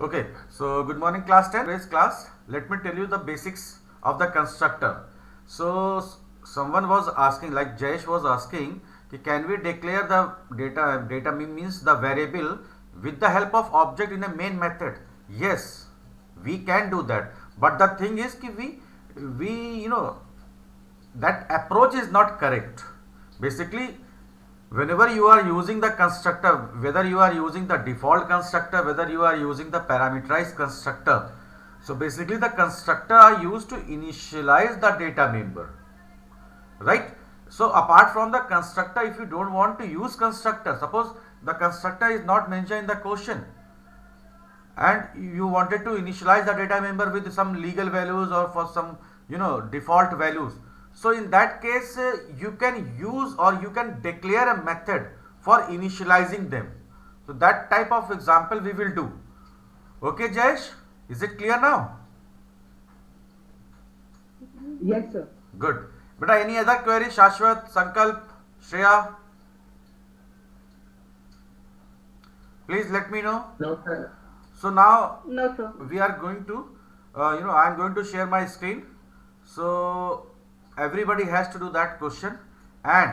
Okay, so good morning class 10. Today's class, let me tell you the basics of the constructor. So someone was asking, like Jayesh was asking, can we declare the data means the variable with the help of object in a main method? Yes, we can do that. But the thing is we that approach is not correct. Basically, whenever you are using the constructor, whether you are using the default constructor, whether you are using the parameterized constructor, so basically the constructor are used to initialize the data member, right? So apart from the constructor, if you don't want to use constructor, suppose the constructor is not mentioned in the question and you wanted to initialize the data member with some legal values or for some default values, so in that case you can use or you can declare a method for initializing them. So that type of example we will do. Okay, Jayesh, is it clear now? Yes, sir. Good. Beta, any other query? Shashwat, Sankalp, Shreya, please let me know. No, sir. So now No, sir. we are going to I am going to share my screen, so everybody has to do that question, and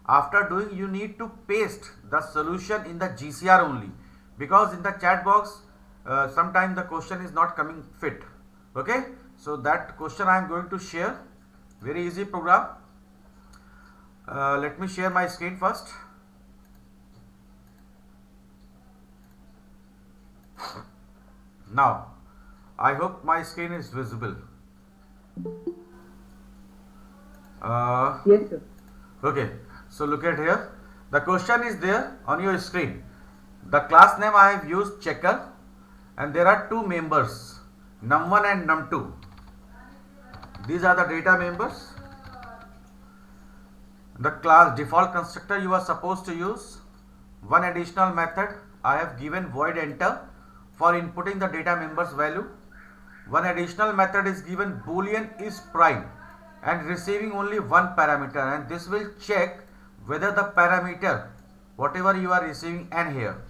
after doing you need to paste the solution in the GCR only, because in the chat box sometimes the question is not coming fit. Okay, so that question I am going to share, very easy program. Let me share my screen first. Now I hope my screen is visible. Yes, sir. Okay, so look at here. The question is there on your screen. The class name I have used checker, and there are two members, num1 and num2. These are the data members. The class default constructor you are supposed to use. One additional method I have given void enter for inputting the data members value. One additional method is given boolean is prime and receiving only one parameter, and this will check whether the parameter whatever you are receiving and here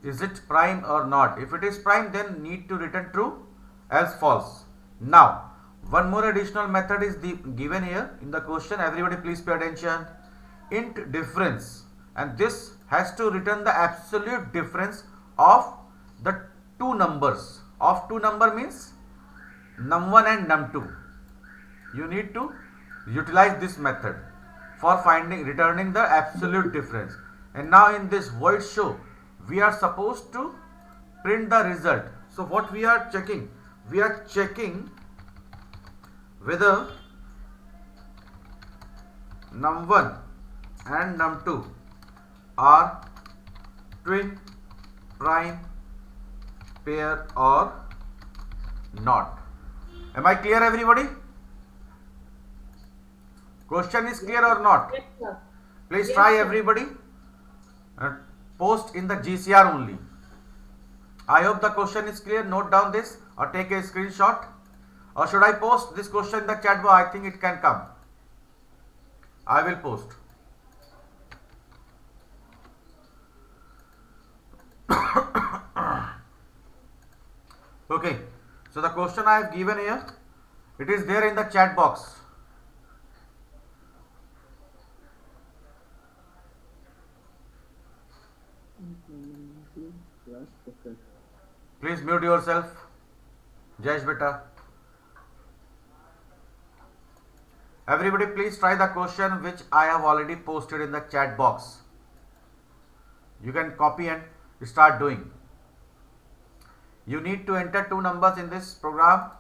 is it prime or not. If it is prime, then need to return true, else false. Now one more additional method is given here in the question. Everybody please pay attention. Int difference, and this has to return the absolute difference of the two numbers. Of two number means num1 and num2. You need to utilize this method for finding returning the absolute difference. And now in this void show we are supposed to print the result. So what we are checking, we are checking whether num1 and num2 are twin prime pair or not. Am I clear, everybody? Question is clear or not? Yes, sir. Please Yes, try, sir. everybody, and post in the GCR only. I hope the question is clear. Note down this or take a screenshot. Or should I post this question in the chat box? I think it can come. I will post. Okay, so the question I have given here, it is there in the chat box. Please mute yourself, Jayesh beta. Everybody please try the question which I have already posted in the chat box. You can copy and start doing. You need to enter two numbers in this program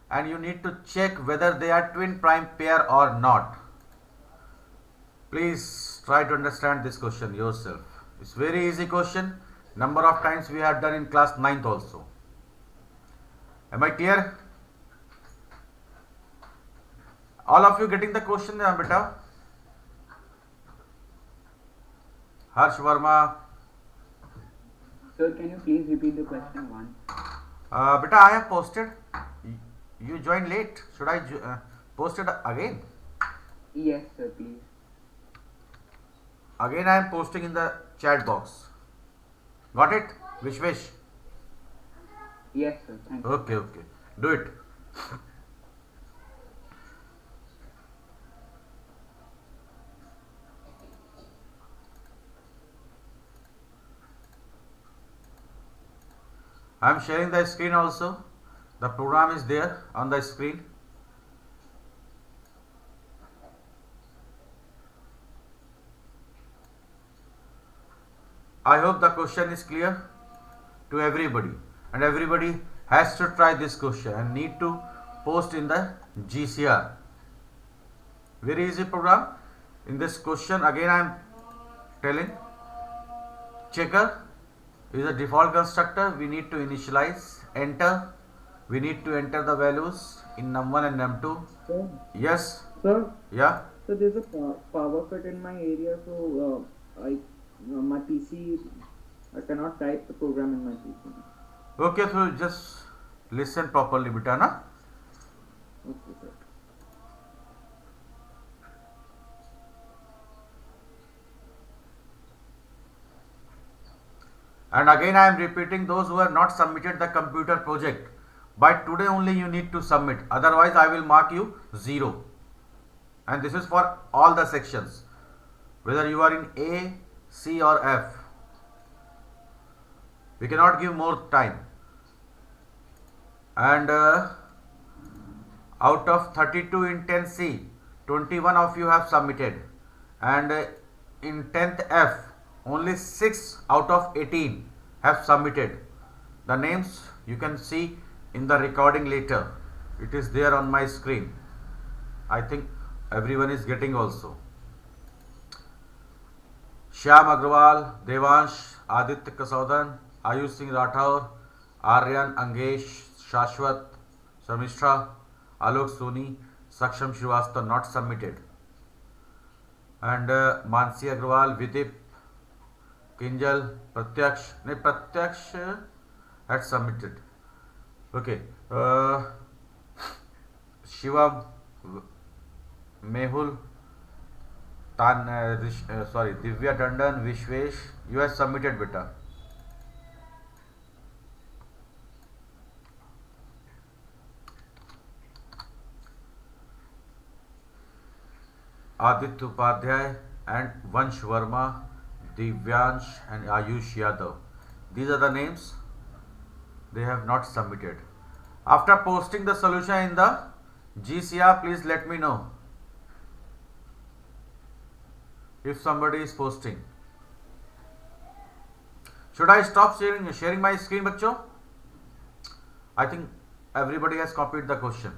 and you need to check whether they are twin prime pair or not. Please try to understand this question yourself. It's very easy question. Number of times we have done in class 9th also. Am I clear? All of you getting the question, beta? Harsh Verma. Sir, can you please repeat the question once? Beta, I have posted. You joined late. Should I post it again? Yes, sir, please. Again, I am posting in the chat box. Got it? Vishwesh. Yes, sir. Thank you. Okay, do it. I am sharing the screen also. The program is there on the screen. I hope the question is clear to everybody, and everybody has to try this question and need to post in the GCR. Very easy program. In this question again I am telling, checker is a default constructor. We need to initialize, enter. We need to enter the values in num1 and num2. Sir, Yes, sir, yeah. so there's a power cut in my area, so my PC, I cannot type the program in my PC. Okay, so just listen properly, beta, na? Okay, sir. And again I am repeating, those who have not submitted the computer project, by today only you need to submit, otherwise I will mark you 0. And this is for all the sections, whether you are in A, C or F. We cannot give more time. And out of 32 in 10C, 21 of you have submitted, and in 10th F, only 6 out of 18 have submitted. The names you can see in the recording later. It is there on my screen. I think everyone is getting also. Shyam Agrawal, Devansh, Aditya Kasaudan, Ayush Singh Rathore, Aryan Angesh, Shashwat, Shamishra, Alok Soni, Saksham Srivastava not submitted. And Mansi Agrawal, Vidip, Kinjal, Pratyaksh had submitted. Okay. Shivam, Mehul, Divya Tandon, Vishwesh, you have submitted, beta. Aditya Upadhyay and Vansh Verma, Divyansh and Ayush Yadav. These are the names. They have not submitted. After posting the solution in the GCR, please let me know if somebody is posting. Should I stop sharing my screen, bachcho? I think everybody has copied the question.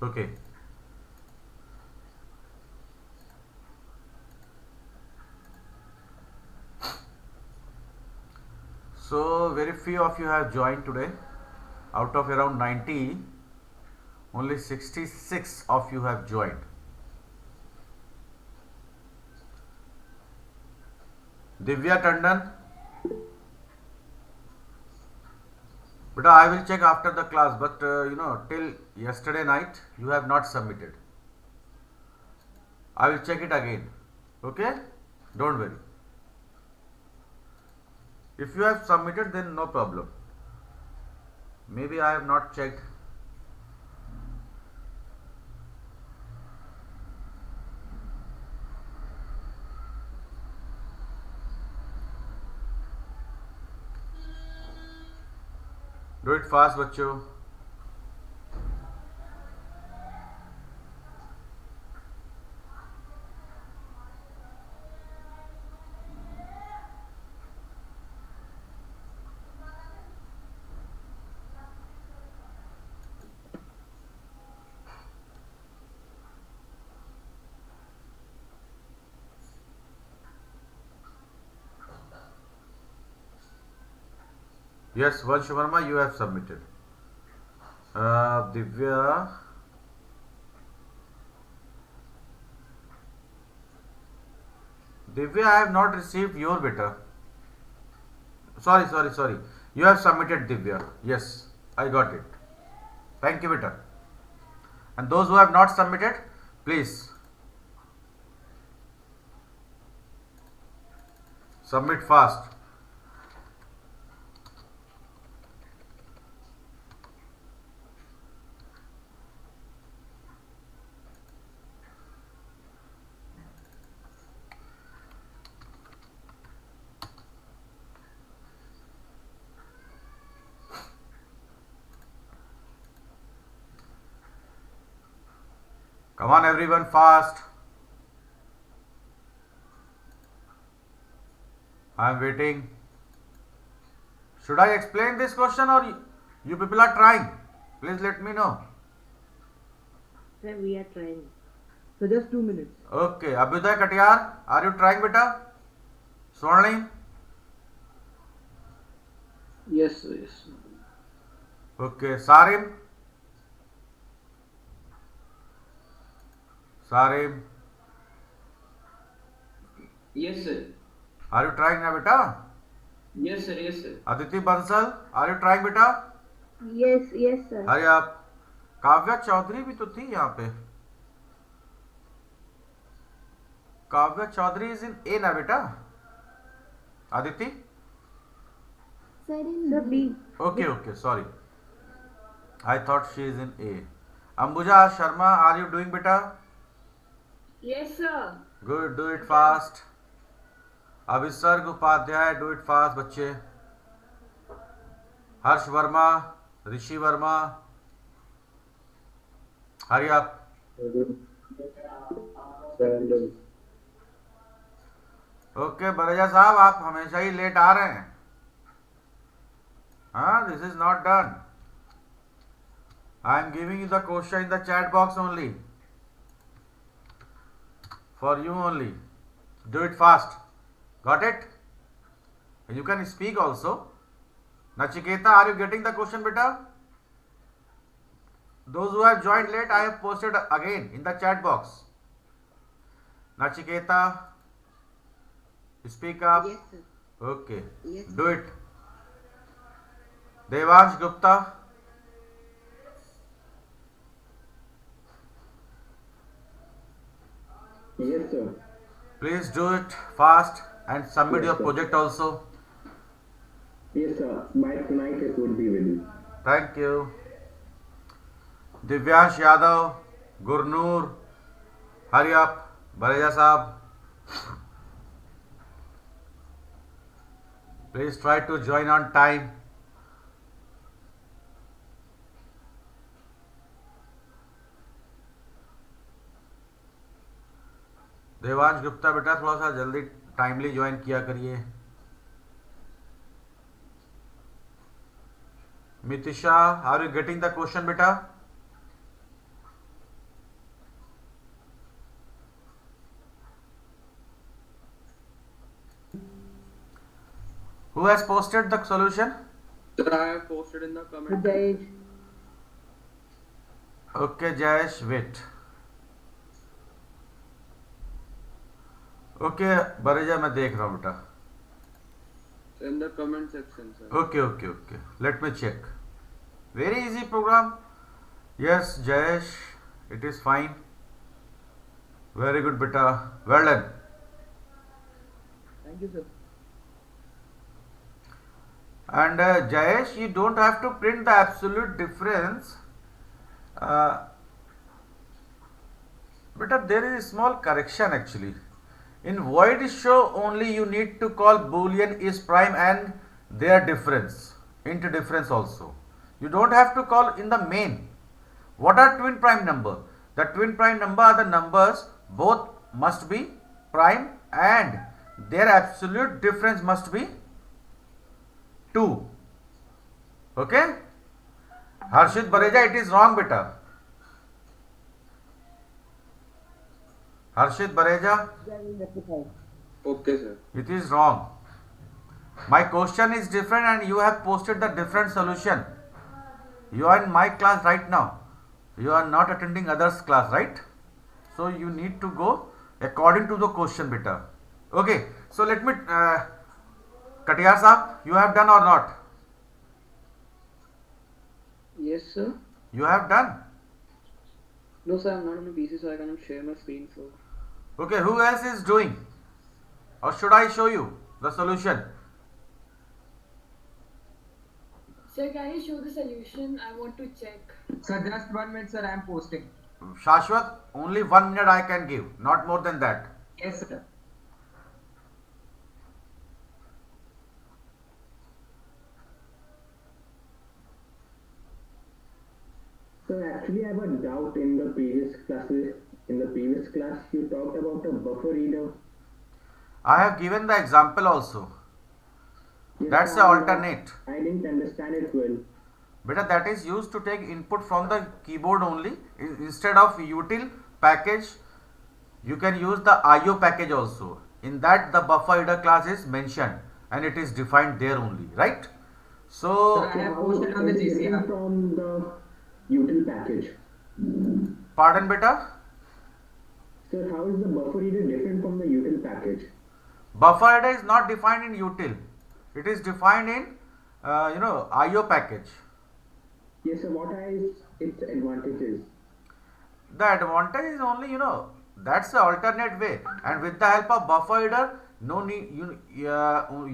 Okay. So very few of you have joined today. Out of around 90, only 66 of you have joined. Divya Tandon, but I will check after the class, but till yesterday night you have not submitted. I will check it again. Okay, don't worry. If you have submitted, then no problem. Maybe I have not checked. Do it fast, bachcho. Yes, Vansh Verma, you have submitted. Divya. Divya, I have not received your beta. Sorry. You have submitted, Divya. Yes, I got it. Thank you, beta. And those who have not submitted, please submit fast. Come on everyone, fast. I am waiting. Should I explain this question or you people are trying? Please let me know. Sir, we are trying. So just 2 minutes. Okay, Abhyuday Katiyar, are you trying beta? Swarnim? Yes, sir, yes. Okay, Sarim? Sarim, Yes, sir. are you trying now beta? Yes, sir, yes, sir. Aditi Bansal, are you trying beta? Yes, sir. अरे आप काव्या चौधरी भी तो थी यहाँ पे. Kavya Chaudhary is in ए ना बेटा? Aditi? Sir, B. Okay, sorry. I thought she is in A. Ambuja Sharma, are you doing beta? Yes, sir. Good, do it fast. Abhisarg Upadhyay, do it fast बच्चे. Harsh Verma, Rishi Verma, hurry up. Okay, Bareja साहब आप हमेशा ही late आ रहे हैं. हाँ, this is not done. I am giving you the question in the chat box only. For you only. Do it fast. Got it? You can speak also. Nachiketa, are you getting the question, beta? Those who have joined late, I have posted again in the chat box. Nachiketa, speak up. Yes, sir. Okay. Yes. Do it. Devansh Gupta. Yes, sir. Please do it fast and submit Yes, your sir. project also. Yes, sir. By tonight it would be ready. Thank you. Divyansh Yadav, Gurnoor, hurry up. Bareja Saab. Please try to join on time. Devansh Gupta बेटा थोड़ा सा जल्दी timely join किया करिए. Mitisha, are you getting the question बेटा? Who has posted the solution? Sir, I have posted in the comment. Jayesh. Okay, Jayesh, wait. Okay, Bareja, मैं देख रहा हूँ बेटा. In the comment section, sir. Okay. Let me check. Very easy program. Yes, Jayesh, it is fine. Very good, beta. Well done. Thank you, sir. And Jayesh, you don't have to print the absolute difference. Beta, there is a small correction actually. In void show only you need to call boolean is prime and their difference, int difference also. You don't have to call in the main. What are twin prime number? The twin prime number are the numbers both must be prime and their absolute difference must be 2. Okay? Harshit Bareja, it is wrong beta. Harshit Bareja, Okay, sir. it is wrong. My question is different and you have posted the different solution. You are in my class right now. You are not attending others class, right? So you need to go according to the question beta. Okay, so let me Katiyar Saab, you have done or not? Yes, sir. You have done. No, sir, I'm not on my PC, so I cannot share my screen, so. Okay, who else is doing? Or should I show you the solution? Sir, can you show the solution? I want to check. Sir, just 1 minute, sir. I am posting. Shashwat, only 1 minute I can give, not more than that. Yes, sir. So actually, I have a doubt in the previous classes. In the previous class, you talked about a buffer reader. I have given the example also. Yes, That's the I- alternate. I didn't understand it well. Beta, that is used to take input from the keyboard only. Instead of util package, you can use the IO package also. In that, the buffer reader class is mentioned and it is defined there only, right? So, I have posted on the It is GCR. different from the util package. pardon, beta. Sir, how is the buffer reader different from the util package? Buffer header is not defined in util. It is defined in IO package. Yes, sir. What are its advantages? The advantage is only that's the alternate way, and with the help of buffer header, no need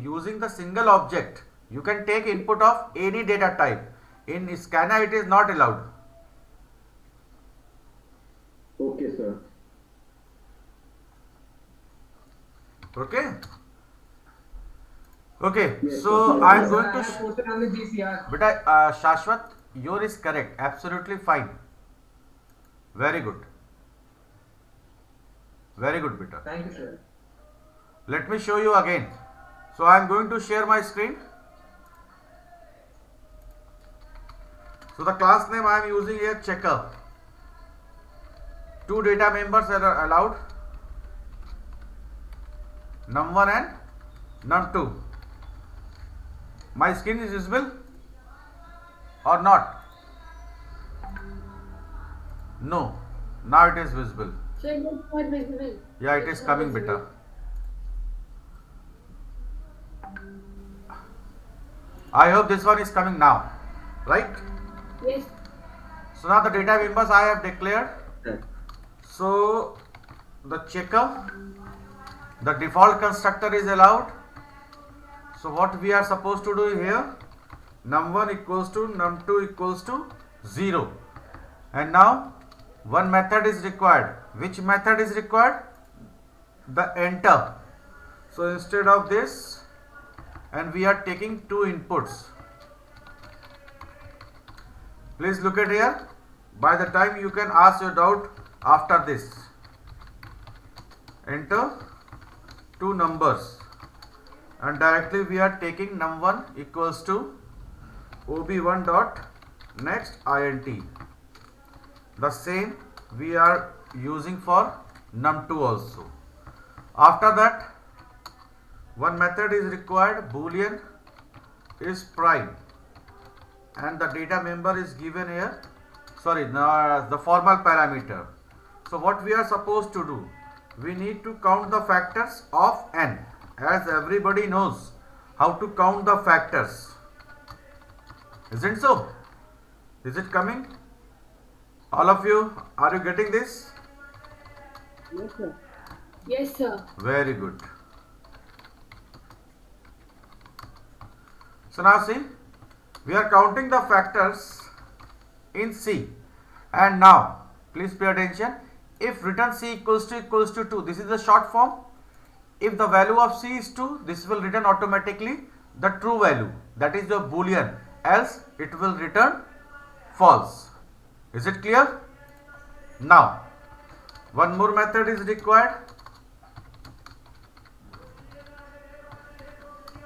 using the single object, you can take input of any data type. In scanner, it is not allowed. Okay, sir. Okay. Okay. Yes, So sir. I am Sir, going I to. have posted on the GCR. But Shashwat, your is correct. Absolutely fine. Very good. Very good, beta. Thank you, sir. Let me show you again. So I am going to share my screen. So the class name I am using here checker. 2 data members are allowed. Num1 and num2. My screen is visible or not? No. Now it is visible. So it was not visible. Yeah, it is It's not coming visible. beta. I hope this one is coming now, right? Yes. So now the data members I have declared. So the checker, the default constructor is allowed. So what we are supposed to do here, num1 equals to num2 equals to 0. And now one method is required. Which method is required? The enter. So instead of this, and we are taking 2 inputs. Please look at here. By the time you can ask your doubt after this. Enter 2 numbers. And directly we are taking num1 equals to ob1 dot next int. The same we are using for num2 also. After that, one method is required, boolean is prime, and the data member is given here, the formal parameter. So what we are supposed to do, we need to count the factors of n, as everybody knows how to count the factors, isn't so? Is it coming? All of you, are you getting this? Yes, sir. Yes, sir. Very good. So now see, we are counting the factors in C, and now please pay attention. If return C equals to 2, this is the short form. If the value of C is 2, this will return automatically the true value, that is your boolean, else it will return false. Is it clear? Now one more method is required,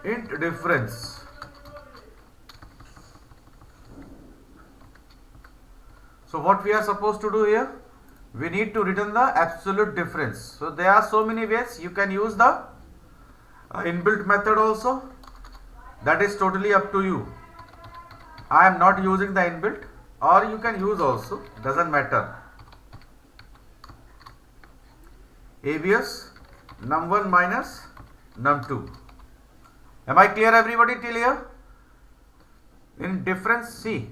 int difference. So what we are supposed to do here, we need to return the absolute difference. So there are so many ways. You can use the inbuilt method also, that is totally up to you. I am not using the inbuilt, or you can use also, doesn't matter. ABS num1 minus num2. Am I clear everybody till here? In difference C,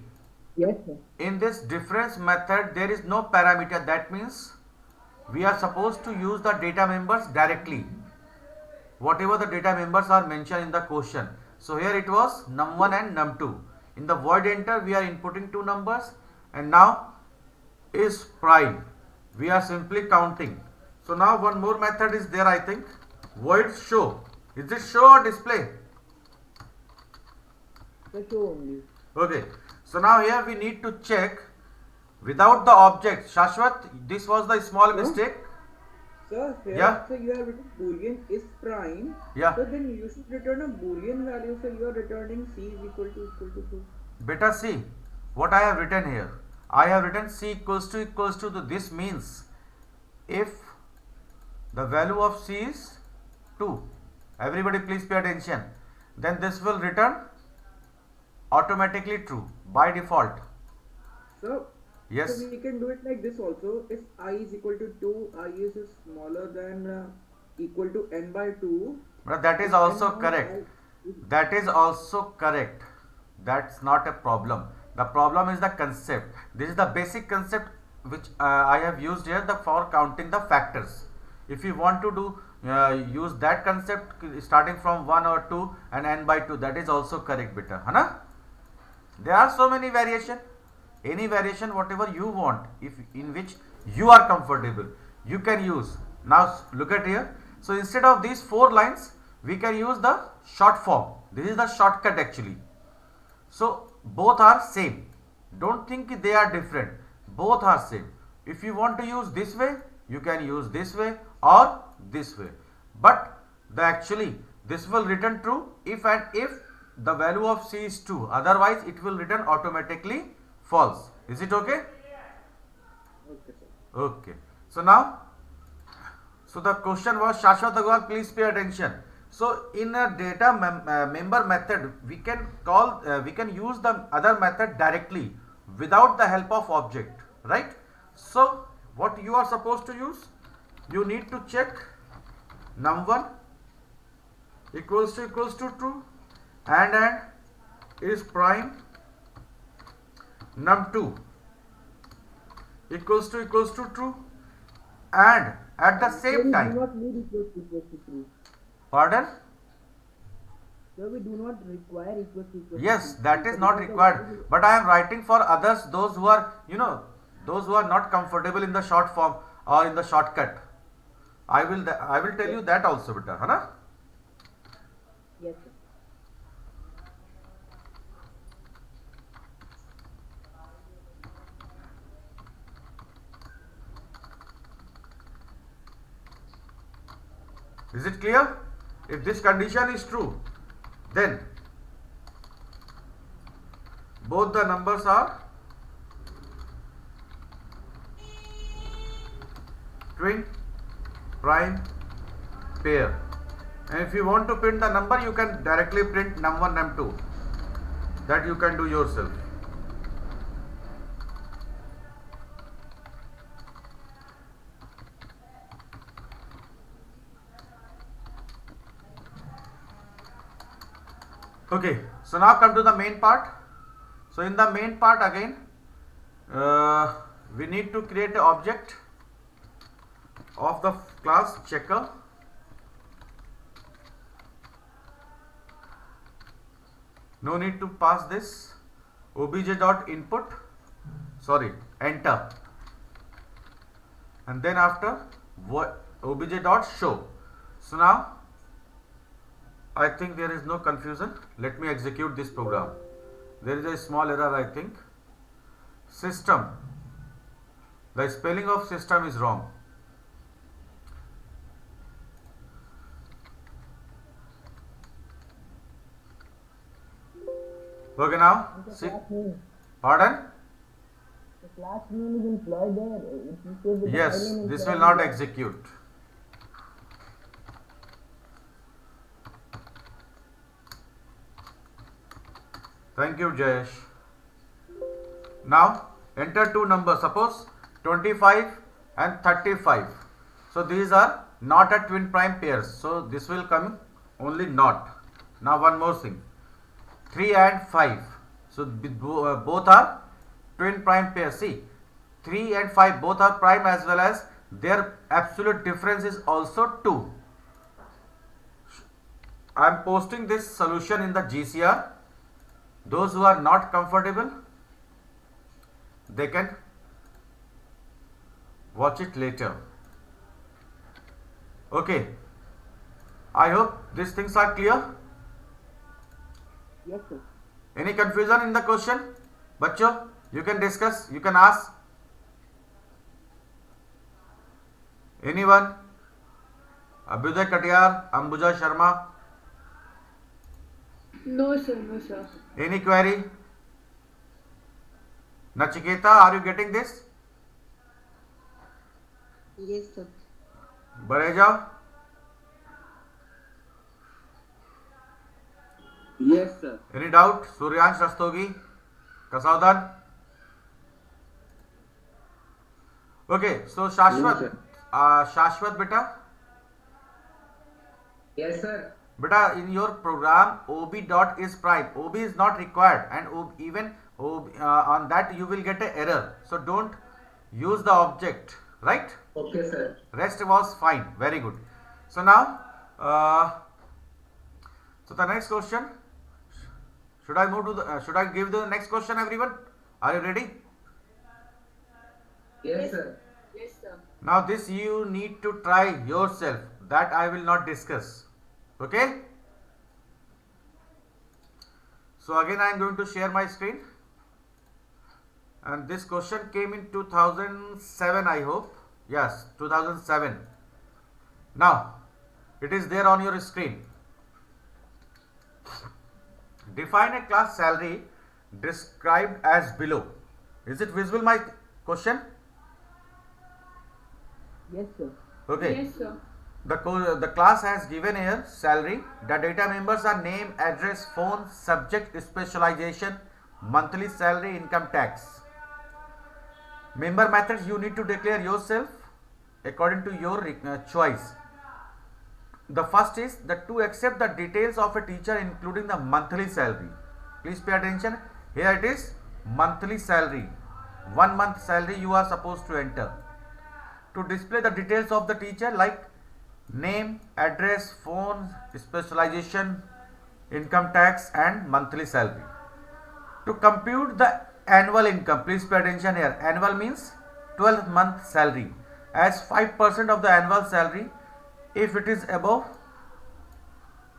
Yes, sir. in this difference method there is no parameter. That means we are supposed to use the data members directly, whatever the data members are mentioned in the question. So here it was num1 and num2. In the void enter we are inputting 2 numbers, and now is prime, we are simply counting. So now one more method is there, I think, void show. Is it show or display? The show only. Okay, so now here we need to check without the object. Shashwat, this was the small mistake. Sir, here Yeah. also you have written Boolean is prime. Yeah. So then you should return a Boolean value. So you are returning C is equal to true. Beta C, what I have written here? I have written C equals to this means if the value of C is 2, everybody please pay attention, then this will return automatically true by default. So, Yes. so we can do it like this also. If I is equal to 2, I is smaller than equal to n by 2. But that is if also n correct. is- That is also correct. That's not a problem. The problem is the concept. This is the basic concept which I have used here for counting the factors. If you want to do use that concept starting from 1 or 2 and n by 2, that is also correct, beta. Hana? There are so many variation. Any variation whatever you want, if in which you are comfortable, you can use. Now look at here. So instead of these 4 lines, we can use the short form. This is the shortcut actually. So both are same. Don't think they are different. Both are same. If you want to use this way, you can use this way or this way. But actually this will return true if the value of C is 2. Otherwise it will return automatically false. Is it okay? Okay, sir. Okay. So now, so the question was, Shashwat Agarwal, please pay attention. So in a data member method, we can use the other method directly without the help of object, right? So what you are supposed to use? You need to check num1 equals to true and is prime, num2 equals to true, and at the same Sir, we do time, not need equals to true. pardon? Sir, we do not require equals to Yes, true. that is not required, but I am writing for others, those who are, those who are not comfortable in the short form or in the shortcut. I will tell you that also, beta, है ना? Yes, sir. Is it clear? If this condition is true, then both the numbers are twin prime pair. And if you want to print the number, you can directly print num1, num2. That you can do yourself. Okay, so now come to the main part. So in the main part again, we need to create an object of the class checker. No need to pass this obj.input, sorry, enter, and then after obj.show. So now I think there is no confusion. Let me execute this program. There is a small error, I think. System. The spelling of system is wrong. Okay, now. The See, class name. pardon? The class name is employed there. It says the Yes, file name this employed will not there. execute. Thank you, Jayesh. Now enter two numbers, suppose 25 and 35. So these are not a twin prime pairs, so this will come only not. Now one more thing, 3 and 5. So both are twin prime pairs. See, 3 and 5 both are prime, as well as their absolute difference is also 2. I am posting this solution in the GCR. Those who are not comfortable, they can watch it later. Okay, I hope these things are clear. Yes, sir. Any confusion in the question? Bachcho, you can discuss, you can ask. Anyone? Abhyuday Katiyar, Ambuja Sharma. No, sir. No, sir. Any query? Nachiketa, are you getting this? Yes, sir. Bareja? Yes, sir. Any doubt? Suryansh Rastogi? Kasaudan? Okay, so Shashwat. sir. Shashwat beta? Yes, sir. Beta, in your program, OB dot is prime. OB is not required, and even on that you will get an error. So don't use the object, right? Okay, sir. Rest was fine. Very good. So now, so the next question. Should I move to the? Should I give the next question, everyone? Are you ready? Yes, sir. Yes, sir. Now this you need to try yourself. That I will not discuss. Okay? So again I am going to share my screen. And this question came in 2007, I hope. Yes, 2007. Now, it is there on your screen. Define a class salary described as below. Is it visible, my question? Yes, sir. Okay. Yes, sir. The class has given here salary. The data members are name, address, phone, subject, specialization, monthly salary, income tax. Member methods you need to declare yourself according to your choice. The first is to accept the details of a teacher including the monthly salary. Please pay attention. Here it is monthly salary. 1 month salary you are supposed to enter. To display the details of the teacher like name, address, phone, specialization, income tax and monthly salary. To compute the annual income, please pay attention here. Annual means 12 month salary as 5% of the annual salary if it is above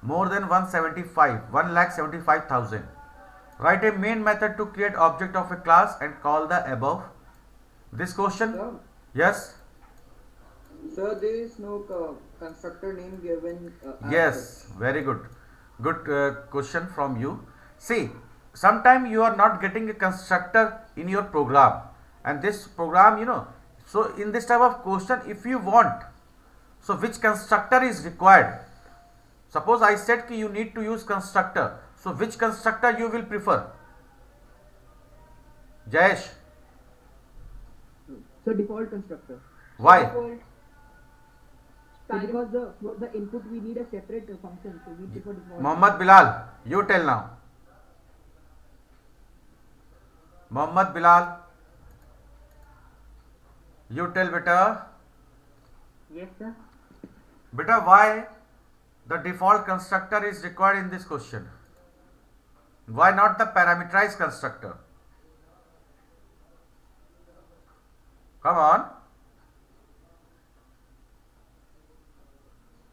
more than 1,75,000. Write a main method to create object of a class and call the above. This question? Sir, Yes? sir, there is no constructor name given. Yes, very good. Good question from you. See, sometime you are not getting a constructor in your program, and this program, so in this type of question, if you want, so which constructor is required? Suppose I said that you need to use constructor, so which constructor you will prefer? Jayesh, So default constructor. why? Default. So because for the input we need a separate function, so we prefer default. Mohammad Bilal, you tell now. Mohammad Bilal, you tell beta. Yes, sir. Beta, why the default constructor is required in this question? Why not the parameterized constructor? Come on.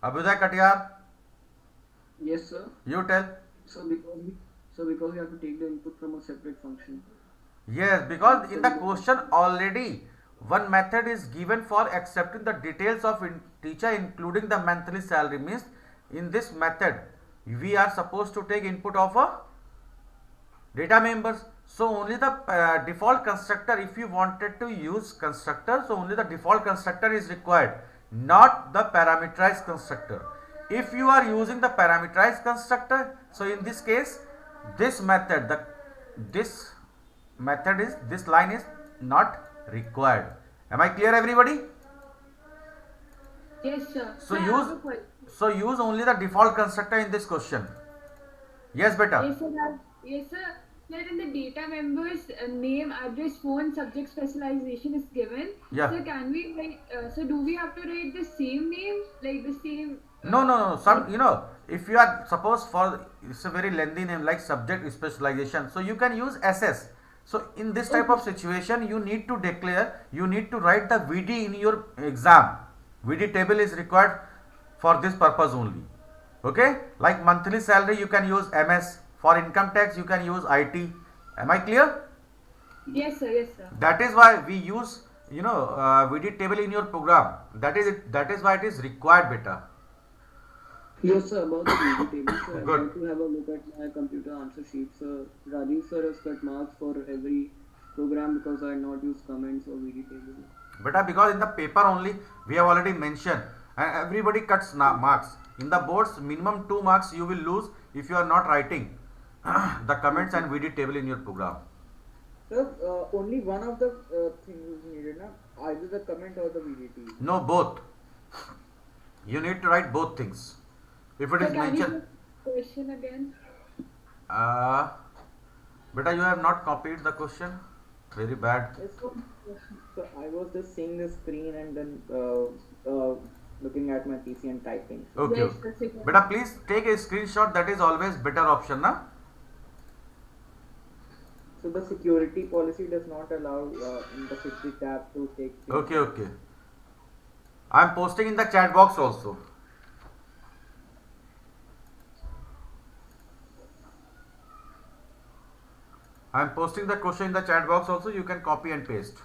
Abhyuday Katiyar, Yes, sir. you tell. So because we have to take the input from a separate function. Yes, because in the question already one method is given for accepting the details of teacher including the monthly salary. Means in this method we are supposed to take input of a data members. So only the default constructor, if you wanted to use constructor, so only the default constructor is required, not the parameterized constructor. If you are using the parameterized constructor, so in this case this method, this line is not required. Am I clear, everybody? Yes, sir. So Sir, I have a question. use only the default constructor in this question. Yes, beta. Yes, sir. Yes, sir. That in the data members name, address, phone, subject, specialization is given. Yeah. So can we so do we have to write the same name, like the same? No. Some, if you are, suppose for, it's a very lengthy name like subject specialization, so you can use SS. So in this type of situation, you need to declare, you need to write the VD in your exam. VD table is required for this purpose only. Okay, like monthly salary you can use MS. For income tax you can use IT. Am I clear? Yes, sir. Yes, sir. That is why we use VD table in your program. That is it. That is why it is required, beta. Yes, sir. About the VB table, sir. I Good. want to have a look at my computer answer sheet, sir. Rajiv sir has cut marks for every program because I had not used comments or VD table. Beta, because in the paper only we have already mentioned, and everybody cuts marks. In the boards, minimum 2 marks you will lose if you are not writing the comments and VD table in your program. Sir, only one of the things is needed, na? Either the comment or the VDT. No, both. You need to write both things. If it So is can you mentioned, just question again? beta, you have not copied the question. Very bad. Yes, so I was just seeing the screen and then looking at my PC and typing. Okay. Yes, okay. that's it. Beta, please take a screenshot. That is always better option, na? So the security policy does not allow in the 50 tab to take. Okay, okay. I am posting in the chat box also. I am posting the question in the chat box also. You can copy and paste.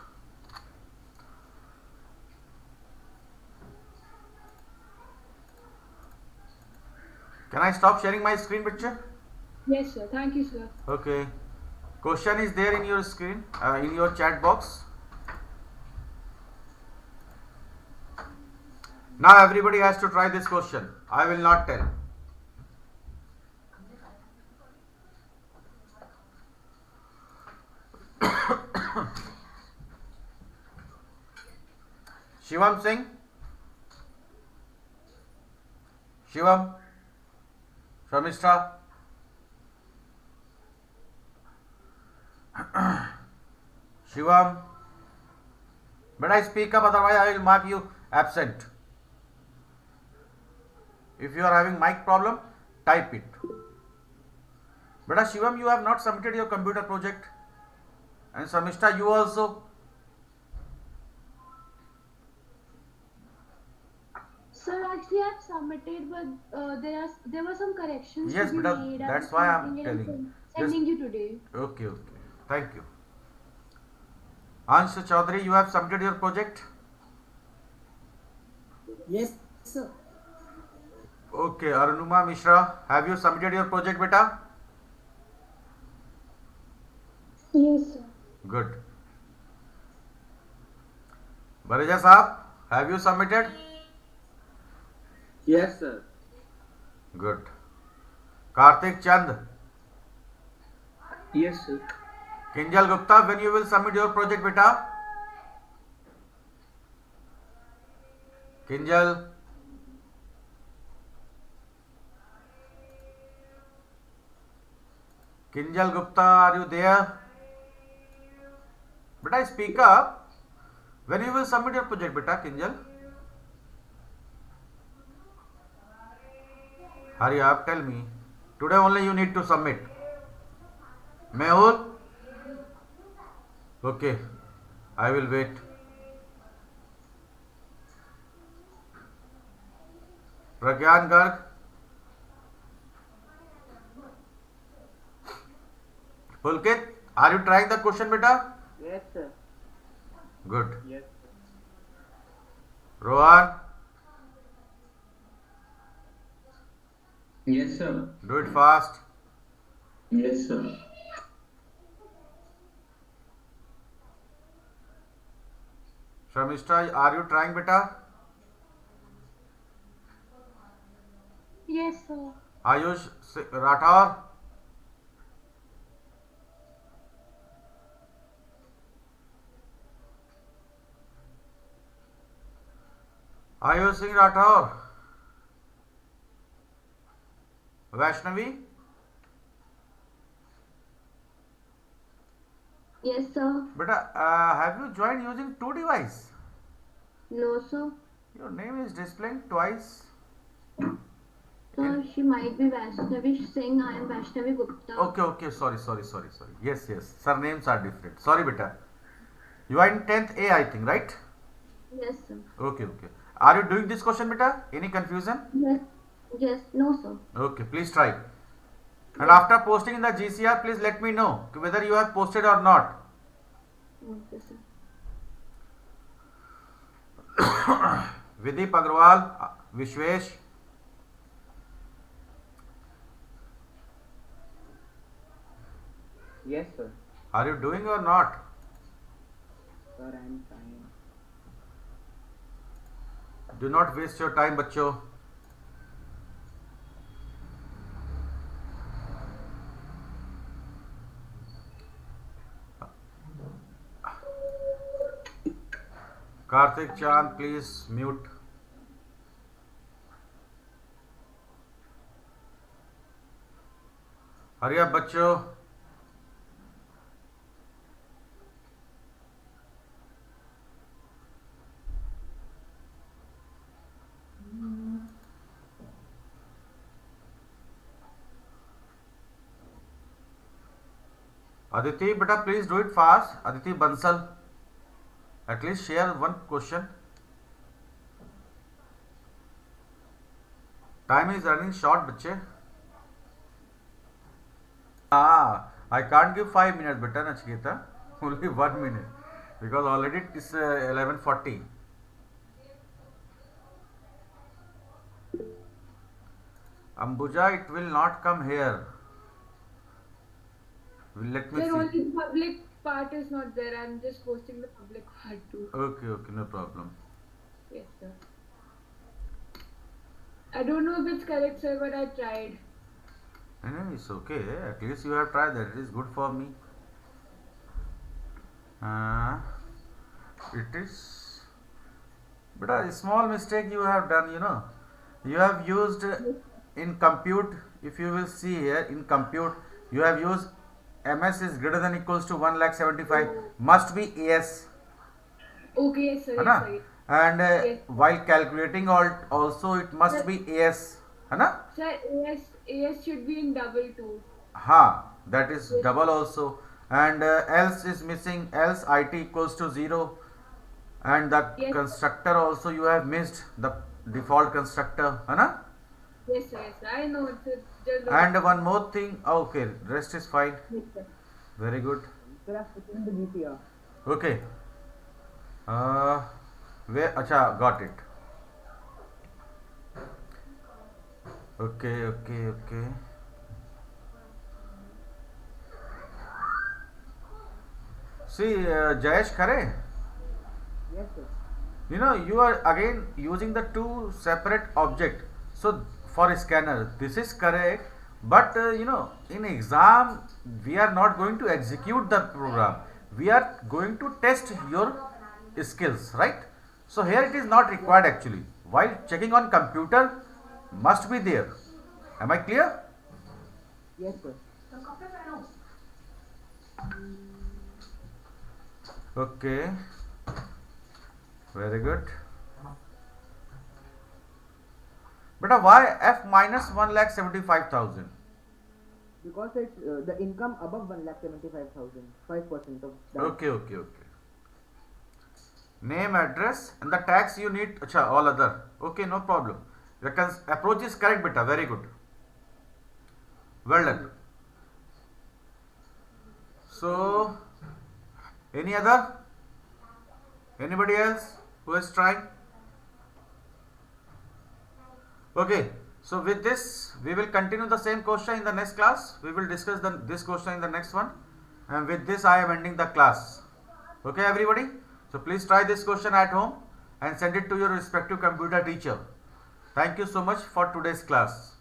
Can I stop sharing my screen picture? Yes, sir. Thank you, sir. Okay. Question is there in your screen, in your chat box. Now everybody has to try this question. I will not tell. Shivam Singh. Shivam. Shamishta. Shivam. But I speak up, otherwise I will mark you absent. If you are having mic problem, type it. But Shivam, you have not submitted your computer project. And Samishta, you also. Sir, actually I've submitted, but there were some corrections Yes, to be beta, made. that's I'm why I'm submitting it telling. and Just- sending you today. Okay, okay. Thank you. Ansh Chaudhary, you have submitted your project? Yes, sir. Okay, Arunuma Mishra, have you submitted your project, beta? Yes, sir. Good. Bareja Saab, have you submitted? Yes, sir. Good. Karthik Chand, Yes, sir. Kinjal Gupta, when you will submit your project, beta? Kinjal. Kinjal Gupta, are you there? Beta, speak up. When you will submit your project, beta, Kinjal? Hurry up, tell me. Today only you need to submit. Mehul? Okay, I will wait. Pragyan Garg? Pulkit, are you trying the question, beta? Yes, sir. Good. Yes. Rohan, Yes, sir. do it fast. Yes, sir. Shamishta, are you trying, beta? Yes, sir. Ayush Rathore? Ayush Singh Rathore? Vaishnavi? Yes, sir. Beta, have you joined using two devices? No, sir. Your name is displaying twice. Sir, she might be Vaishnavi Singh. I am Vaishnavi Gupta. Okay, sorry. Yes, surnames are different. Sorry, beta. You are in 10th A, I think, right? Yes, sir. Okay. Are you doing this question, beta? Any confusion? Yes. Yes. No, sir. Okay, please try. And after posting in the GCR, please let me know whether you have posted or not. Okay, sir. Vidip Agrawal, Vishwesh. Yes, sir. Are you doing or not? Sir, I'm trying. Do not waste your time, बच्चों. Karthik Chand, please mute. Hurry up, बच्चों. Aditi, beta, please do it fast. Aditi Bansal, at least share one question. Time is running short, बच्चे. I can't give 5 minutes, beta, Nachiketa. Only 1 minute because already it is 11:40. Ambuja, it will not come here. Let me Sir, see. only the public part is not there. I'm just posting the public part too. Okay, no problem. Yes, sir. I don't know if it's correct, sir, but I tried. No, it's okay. At least you have tried that. It is good for me. It is, but a small mistake you have done. You have used in compute. If you will see here in compute, you have used ms is greater than equals to 1,75,000 must be as. Okay, yes, sir. है Yes, ना? sir. And Yes. while calculating also it must be as. है ना? Sir, AS should be in double too. That is double also. And else is missing, else it equals to 0. And the Yes. constructor also you have missed, the default constructor. है ना? Yes, sir. Yes, sir. I know. It's just. And one more thing. Okay, rest is fine. Yes, sir. Very good. Sir, I've taken the GTR. Okay. Where? Acha, got it. Okay. See, Jayesh Khare, Yes, sir. you are again using the two separate object. So for scanner, this is correct. But in exam, we are not going to execute the program. We are going to test your skills, right? So here it is not required actually. While checking on computer, must be there. Am I clear? Yes, sir. Okay. Very good. But why f minus 1,75,000? Because it's the income above 1,75,000, 5% of that. Okay. Name, address, and the tax you need. Acha, all other. Okay, no problem. The approach is correct, beta. Very good. Well done. So, any other? Anybody else who is trying? Okay. So with this, we will continue the same question in the next class. We will discuss this question in the next one. And with this, I am ending the class. Okay, everybody? So please try this question at home and send it to your respective computer teacher. Thank you so much for today's class.